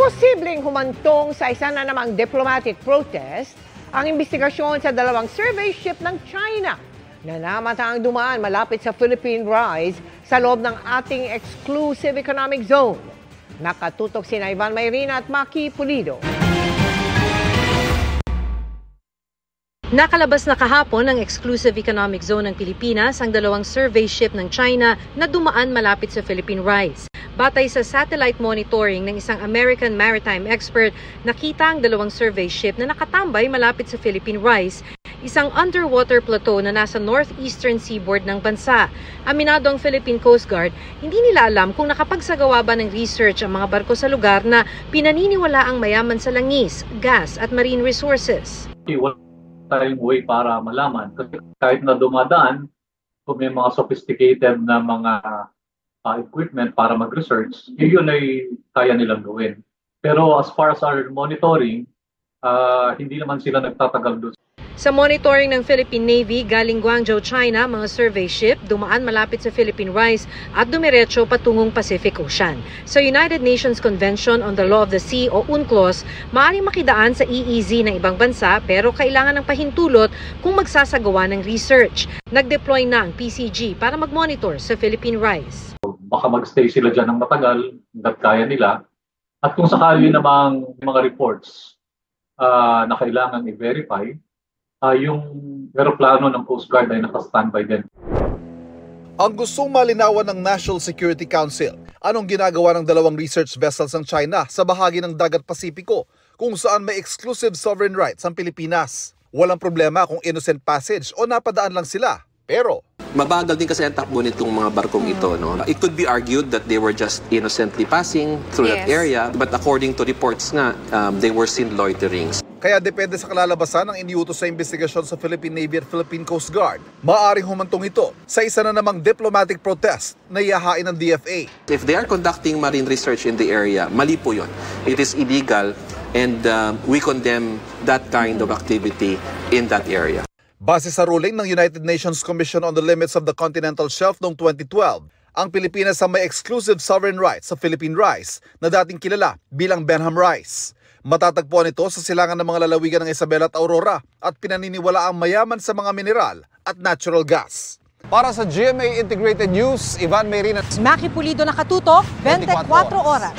Posibleng humantong sa isa na namang diplomatic protest ang investigasyon sa dalawang survey ship ng China na namataang dumaan malapit sa Philippine Rise sa loob ng ating exclusive economic zone. Nakatutok sina Ivan Mayrina at Maki Pulido. Nakalabas na kahapon ng exclusive economic zone ng Pilipinas ang dalawang survey ship ng China na dumaan malapit sa Philippine Rise. Batay sa satellite monitoring ng isang American maritime expert, nakita ang dalawang survey ship na nakatambay malapit sa Philippine Rise, isang underwater plateau na nasa northeastern seaboard ng bansa. Aminado ang Philippine Coast Guard, hindi nila alam kung nakapagsagawa ba ng research ang mga barko sa lugar na pinaniniwala ang mayaman sa langis, gas at marine resources. Wala tayong way para malaman kasi kahit na dumadaan, kung may mga sophisticated na mga equipment para mag-research, yun ay kaya nilang gawin. Pero as far as our monitoring, hindi naman sila nagtatagal doon. Sa monitoring ng Philippine Navy galing Guangzhou, China, mga survey ship dumaan malapit sa Philippine Rise at dumiretso patungong Pacific Ocean. Sa United Nations Convention on the Law of the Sea o UNCLOS, maaaring makidaan sa EEZ ng ibang bansa pero kailangan ng pahintulot kung magsasagawa ng research. Nag-deploy na ang PCG para mag-monitor sa Philippine Rise. Baka mag-stay sila dyan ng matagal, hanggat kaya nila. At kung sakali namang mga reports na kailangan i-verify, yung aeroplano ng Coast Guard ay naka-standby din. Ang gustong malinawan ng National Security Council, anong ginagawa ng dalawang research vessels ng China sa bahagi ng Dagat Pasipiko kung saan may exclusive sovereign rights ang Pilipinas. Walang problema kung innocent passage o napadaan lang sila. Pero mabagal din kasi ang takbo nitong mga barkong ito, no? It could be argued that they were just innocently passing through that area, but according to reports nga, they were seen loitering. Kaya depende sa kalalabasan ng iniutos sa investigasyon sa Philippine Navy at Philippine Coast Guard, maaaring humantong ito sa isa na namang diplomatic protest na ihahain ng DFA. If they are conducting marine research in the area, mali po yun. It is illegal and we condemn that kind of activity in that area. Base sa ruling ng United Nations Commission on the Limits of the Continental Shelf noong 2012, ang Pilipinas ay may exclusive sovereign rights sa Philippine Rise na dating kilala bilang Benham Rise. Matatagpuan ito sa silangan ng mga lalawigan ng Isabela at Aurora at pinaniniwala ang mayaman sa mga mineral at natural gas. Para sa GMA Integrated News, Ivan Mayrina. Maki Pulido, nakatutok 24 oras.